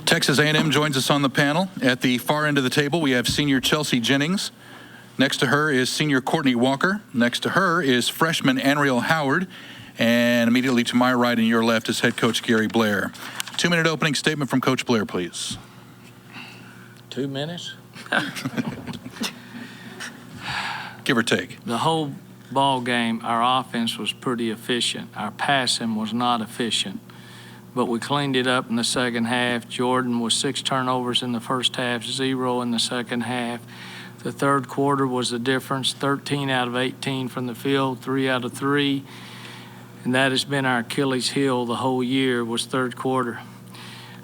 Texas A&M joins us on the panel. At the far end of the table, we have senior Chelsea Jennings. Next to her is senior Courtney Walker. Next to her is freshman Anriel Howard. And immediately to my right and your left is head coach Gary Blair. 2-minute opening statement from Coach Blair, please. 2 minutes? Give or take. The whole ball game, our offense was pretty efficient. Our passing was not efficient. But we cleaned it up in the second half. Jordan was 6 turnovers in the first half, 0 in the second half. The third quarter was the difference, 13 out of 18 from the field, 3 out of 3. And that has been our Achilles heel the whole year, was third quarter.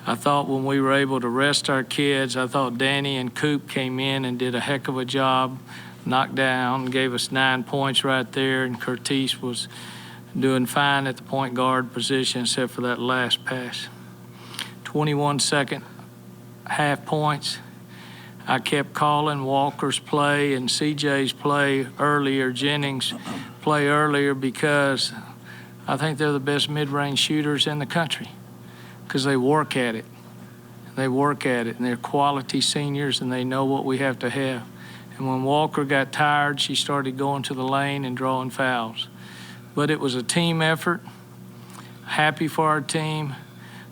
I thought when we were able to rest our kids, I thought Danny and Coop came in and did a heck of a job, knocked down, gave us 9 points right there, and Curtis was doing fine at the point guard position except for that last pass. 21 second half points. I kept calling Walker's play and CJ's play earlier, Jennings' play earlier, because I think they're the best mid-range shooters in the country because they work at it. They work at it, and they're quality seniors, and they know what we have to have. And when Walker got tired, she started going to the lane and drawing fouls. But it was a team effort. Happy for our team.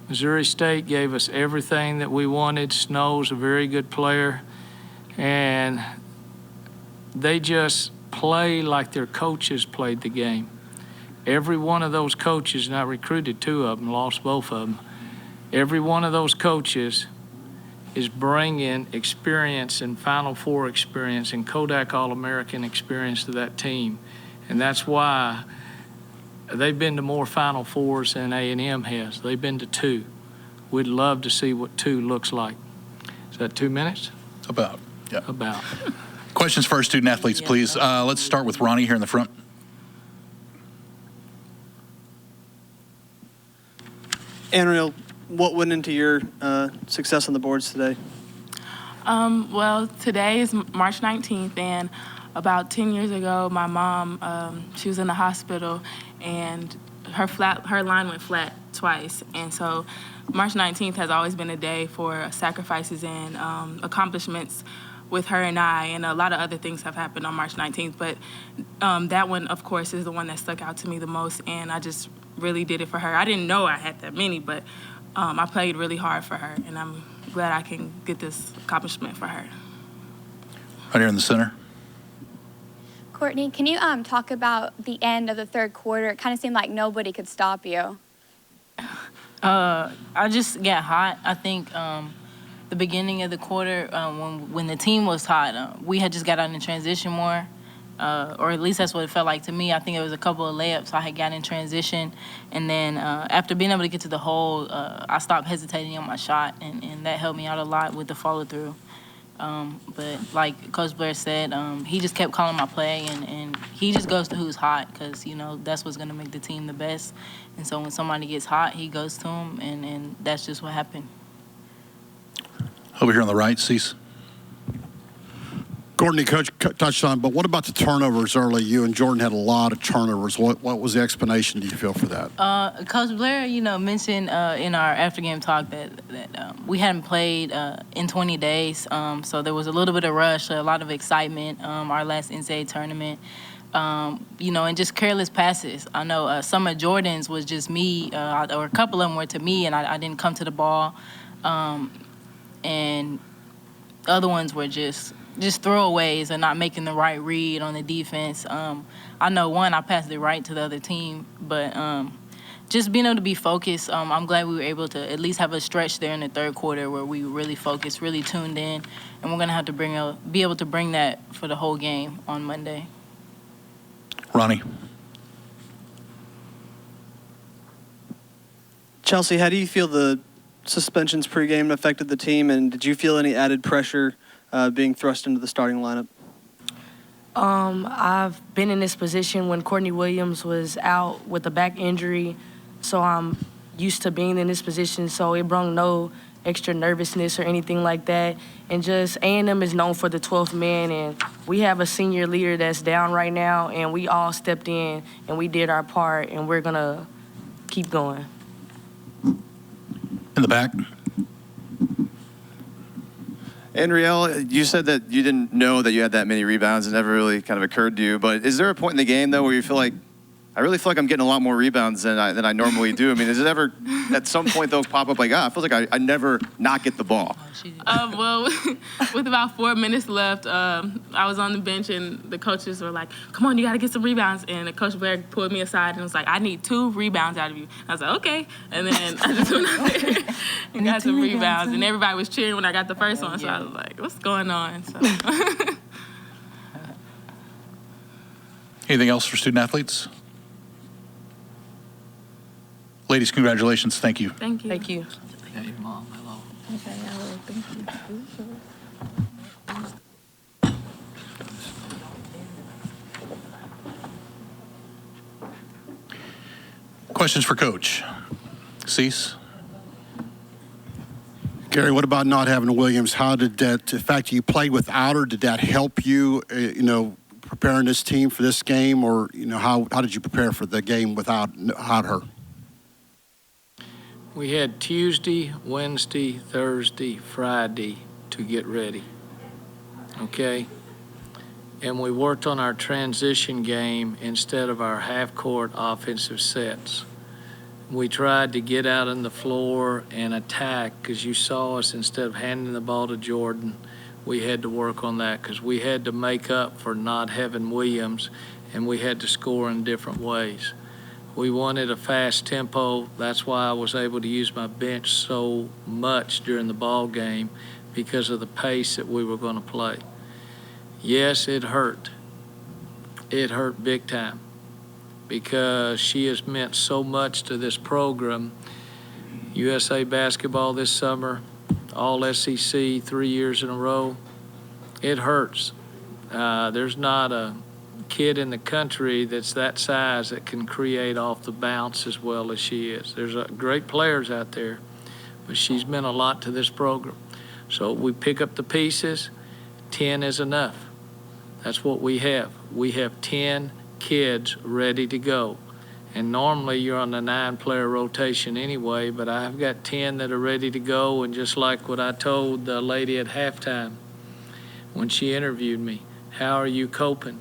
Missouri State gave us everything that we wanted. Snow's a very good player. And they just play like their coaches played the game. Every one of those coaches, and I recruited 2 of them, lost both of them. Every one of those coaches is bringing experience and Final Four experience and Kodak All-American experience to that team. And that's why they've been to more Final Fours than A&M has. They've been to 2. We'd love to see what 2 looks like. Is that 2 minutes? About, yeah. About. Questions for our student athletes, please. Let's start with Ronnie here in the front. Anriel, what went into your success on the boards today? Well, today is March 19th, and about 10 years ago, my mom, she was in the hospital, and her line went flat twice. And so March 19th has always been a day for sacrifices and accomplishments with her and I, and a lot of other things have happened on March 19th. But that one, of course, is the one that stuck out to me the most, and I just really did it for her. I didn't know I had that many, but I played really hard for her, and I'm glad I can get this accomplishment for her. Right here in the center. Courtney, can you talk about the end of the third quarter? It kind of seemed like nobody could stop you. I just got hot. I think the beginning of the quarter, when the team was hot, we had just got out in transition more, or at least that's what it felt like to me. I think it was a couple of layups I had got in transition, and then after being able to get to the hole, I stopped hesitating on my shot, and that helped me out a lot with the follow-through. But like Coach Blair said, he just kept calling my play, and he just goes to who's hot because, you know, that's what's going to make the team the best. And so when somebody gets hot, he goes to them, and that's just what happened. Over here on the right, Cease. Courtney, Coach touched on, but what about the turnovers early? You and Jordan had a lot of turnovers. What was the explanation, do you feel, for that? Coach Blair, you know, mentioned in our after-game talk that we hadn't played in 20 days, so there was a little bit of rush, a lot of excitement, our last NCAA tournament, you know, and just careless passes. I know some of Jordan's was just me, or a couple of them were to me, and I didn't come to the ball, and other ones were just throwaways and not making the right read on the defense. I know one, I passed it right to the other team, but just being able to be focused, I'm glad we were able to at least have a stretch there in the third quarter where we really focused, really tuned in, and we're going to have to be able to bring that for the whole game on Monday. Ronnie. Chelsea, how do you feel the suspensions pregame affected the team, and did you feel any added pressure being thrust into the starting lineup? I've been in this position when Courtney Williams was out with a back injury, so I'm used to being in this position, so it brought no extra nervousness or anything like that. And just A&M is known for the 12th man, and we have a senior leader that's down right now, and we all stepped in and we did our part, and we're going to keep going. In the back. Anriel, you said that you didn't know that you had that many rebounds. It never really kind of occurred to you. But is there a point in the game, though, where you feel like, I really feel like I'm getting a lot more rebounds than I normally do? I mean, does it ever, at some point, though, pop up like, it feels like I never not get the ball? Well, with about 4 minutes left, I was on the bench and the coaches were like, come on, you got to get some rebounds. And Coach Blair pulled me aside and was like, I need 2 rebounds out of you. I was like, okay. And then I just went out there and got some rebounds. And everybody was cheering when I got the first one. So I was like, what's going on? So. Anything else for student athletes? Ladies, congratulations. Thank you. Thank you. Thank you. Hey, Mom, hello. Okay, I will. Thank you. Questions for Coach? Cease? Gary, what about not having Williams? How did that, the fact that you played without her, did that help you, preparing this team for this game? Or, how did you prepare for the game without her? We had Tuesday, Wednesday, Thursday, Friday to get ready, okay? And we worked on our transition game instead of our half-court offensive sets. We tried to get out on the floor and attack, because you saw us, instead of handing the ball to Jordan, we had to work on that because we had to make up for not having Williams, and we had to score in different ways. We wanted a fast tempo. That's why I was able to use my bench so much during the ball game, because of the pace that we were going to play. Yes, it hurt. It hurt big time, because she has meant so much to this program. USA basketball this summer, all SEC 3 years in a row. It hurts. There's not a kid in the country that's that size that can create off the bounce as well as she is. There's great players out there, but she's meant a lot to this program. So we pick up the pieces. 10 is enough. That's what we have. We have 10 kids ready to go. And normally you're on a 9-player rotation anyway, but I've got 10 that are ready to go. And just like what I told the lady at halftime when she interviewed me, how are you coping?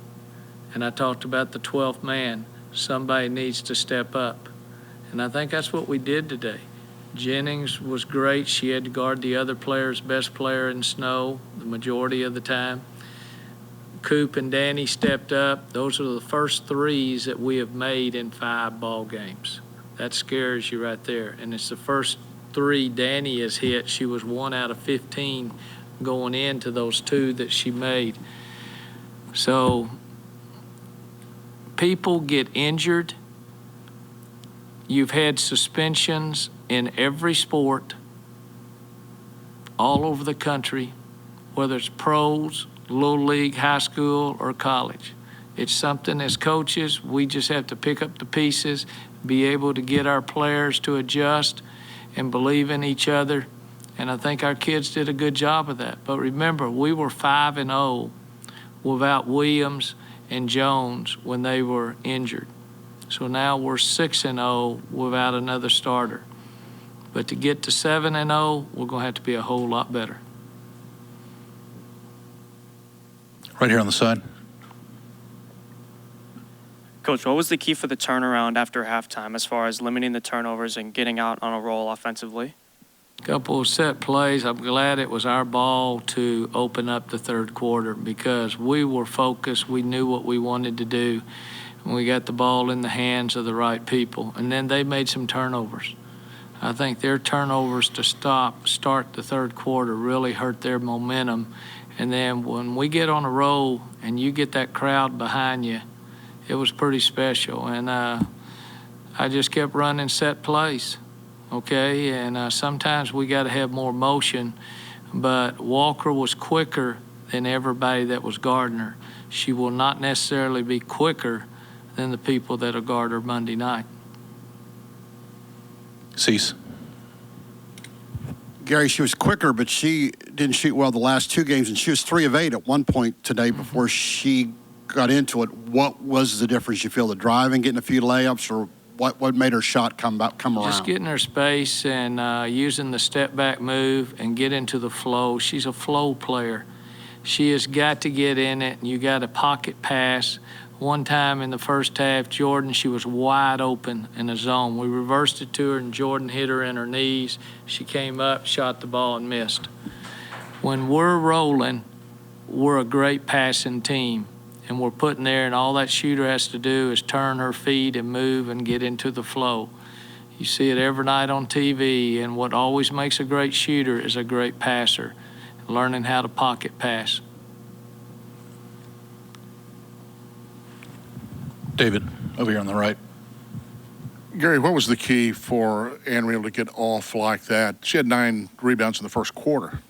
And I talked about the 12th man. Somebody needs to step up. And I think that's what we did today. Jennings was great. She had to guard the other player's best player in Snow the majority of the time. Coop and Danny stepped up. Those are the first threes that we have made in 5 ball games. That scares you right there. And it's the first 3 Danny has hit. She was 1 out of 15 going into those 2 that she made. So people get injured. You've had suspensions in every sport all over the country, whether it's pros, little league, high school, or college. It's something as coaches, we just have to pick up the pieces, be able to get our players to adjust and believe in each other. And I think our kids did a good job of that. But remember, we were 5-0 without Williams and Jones when they were injured. So now we're 6-0 without another starter. But to get to 7-0, we're going to have to be a whole lot better. Right here on the side. Coach, what was the key for the turnaround after halftime as far as limiting the turnovers and getting out on a roll offensively? Couple of set plays. I'm glad it was our ball to open up the third quarter, because we were focused. We knew what we wanted to do, and we got the ball in the hands of the right people. And then they made some turnovers. I think their turnovers to start the third quarter really hurt their momentum. And then when we get on a roll and you get that crowd behind you, it was pretty special. And I just kept running set plays. Okay, and sometimes we got to have more motion, but Walker was quicker than everybody that was guarding her. She will not necessarily be quicker than the people that are guard her Monday night. Cease. Gary, she was quicker, but she didn't shoot well the last 2 games, and she was 3 of 8 at one point today before she got into it. What was the difference, you feel, the driving, getting a few layups, or What made her shot come around? Just getting her space and using the step-back move and get into the flow. She's a flow player. She has got to get in it, and you got a pocket pass. One time in the first half, Jordan, she was wide open in the zone. We reversed it to her, and Jordan hit her in her knees. She came up, shot the ball, and missed. When we're rolling, we're a great passing team, and we're putting there, and all that shooter has to do is turn her feet and move and get into the flow. You see it every night on TV, and what always makes a great shooter is a great passer, learning how to pocket pass. David, over here on the right. Gary, what was the key for Anriel to get off like that? She had 9 rebounds in the first quarter.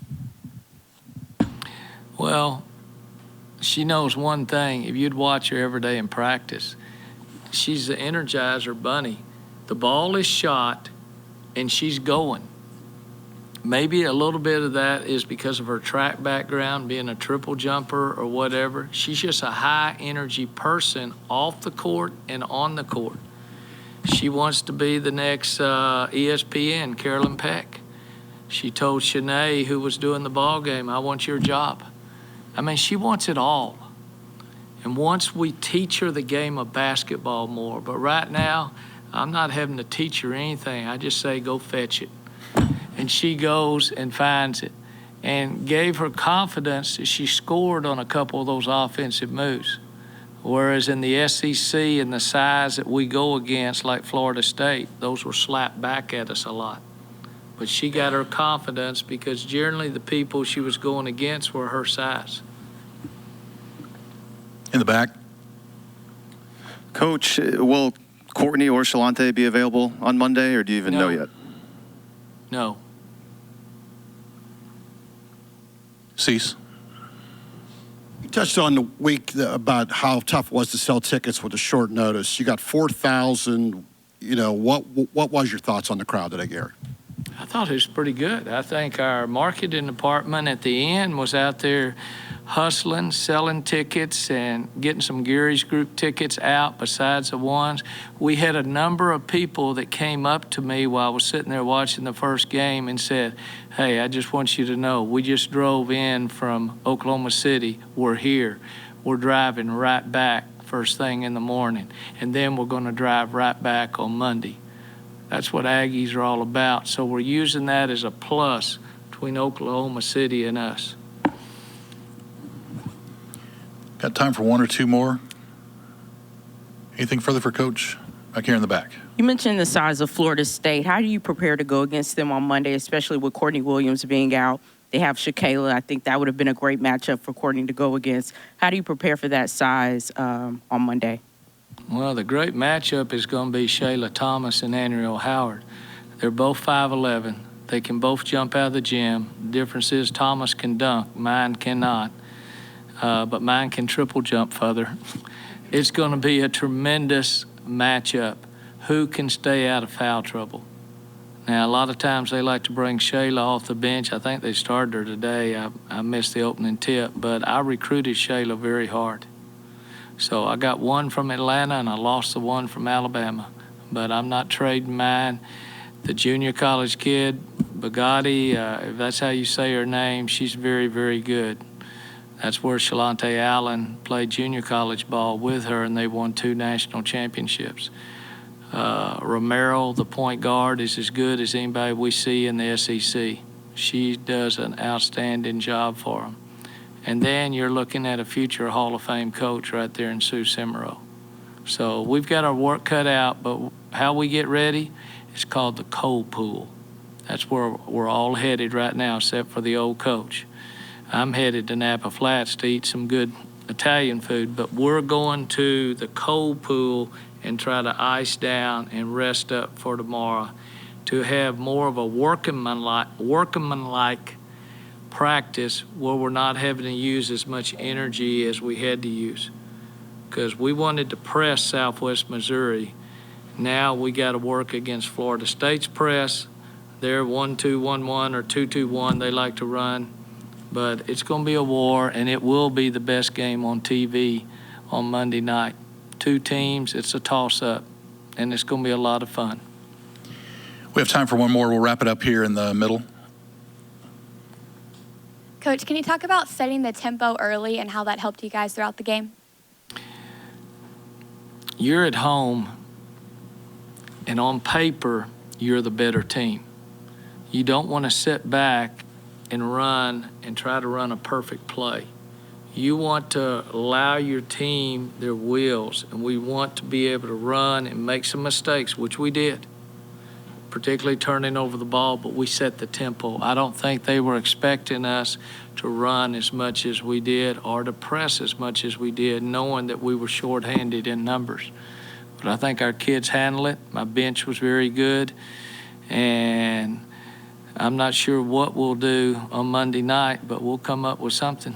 Well, she knows one thing. If you'd watch her every day in practice, she's the Energizer bunny. The ball is shot, and she's going. Maybe a little bit of that is because of her track background, being a triple jumper or whatever. She's just a high-energy person off the court and on the court. She wants to be the next ESPN, Carolyn Peck. She told Shanae, who was doing the ball game, I want your job. I mean, she wants it all. And once we teach her the game of basketball more, but right now, I'm not having to teach her anything. I just say, go fetch it. And she goes and finds it, and gave her confidence that she scored on a couple of those offensive moves. Whereas in the SEC and the size that we go against, like Florida State, those were slapped back at us a lot. But she got her confidence because generally the people she was going against were her size. In the back. Coach, will Courtney or Shalante be available on Monday, or do you even know yet? No. Cease. You touched on the week about how tough it was to sell tickets with a short notice. You got 4,000. You know, what was your thoughts on the crowd today, Gary? I thought it was pretty good. I think our marketing department at the end was out there hustling, selling tickets, and getting some Gary's Group tickets out besides the ones. We had a number of people that came up to me while I was sitting there watching the first game and said, hey, I just want you to know, we just drove in from Oklahoma City. We're here. We're driving right back first thing in the morning, and then we're going to drive right back on Monday. That's what Aggies are all about. So we're using that as a plus between Oklahoma City and us. Got time for one or two more? Anything further for Coach back here in the back? You mentioned the size of Florida State. How do you prepare to go against them on Monday, especially with Courtney Williams being out? They have Shakayla. I think that would have been a great matchup for Courtney to go against. How do you prepare for that size on Monday? Well, the great matchup is going to be Shayla Thomas and Anriel Howard. They're both 5'11". They can both jump out of the gym. The difference is Thomas can dunk. Mine cannot. But mine can triple jump further. It's going to be a tremendous matchup. Who can stay out of foul trouble? Now, a lot of times they like to bring Shayla off the bench. I think they started her today. I missed the opening tip, but I recruited Shayla very hard. So I got one from Atlanta, and I lost the one from Alabama. But I'm not trading mine. The junior college kid, Bugatti, if that's how you say her name, she's very, very good. That's where Shalante Allen played junior college ball with her, and they won 2 national championships. Romero, the point guard, is as good as anybody we see in the SEC. She does an outstanding job for them. And then you're looking at a future Hall of Fame coach right there in Sue Semero. So we've got our work cut out, but how we get ready is called the cold pool. That's where we're all headed right now, except for the old coach. I'm headed to Napa Flats to eat some good Italian food, but we're going to the cold pool and try to ice down and rest up for tomorrow to have more of a workmanlike practice where we're not having to use as much energy as we had to use. Because we wanted to press Southwest Missouri. Now we got to work against Florida State's press. They're 1-2-1-1 or 2-2-1 they like to run. But it's going to be a war, and it will be the best game on TV on Monday night. 2 teams, it's a toss-up. and it's going to be a lot of fun. We have time for one more. We'll wrap it up here in the middle. Coach, can you talk about setting the tempo early and how that helped you guys throughout the game? You're at home, and on paper, you're the better team. You don't want to sit back and run and try to run a perfect play. You want to allow your team their wheels, and we want to be able to run and make some mistakes, which we did, particularly turning over the ball, but we set the tempo. I don't think they were expecting us to run as much as we did or to press as much as we did, knowing that we were shorthanded in numbers. But I think our kids handled it. My bench was very good, and I'm not sure what we'll do on Monday night, but we'll come up with something.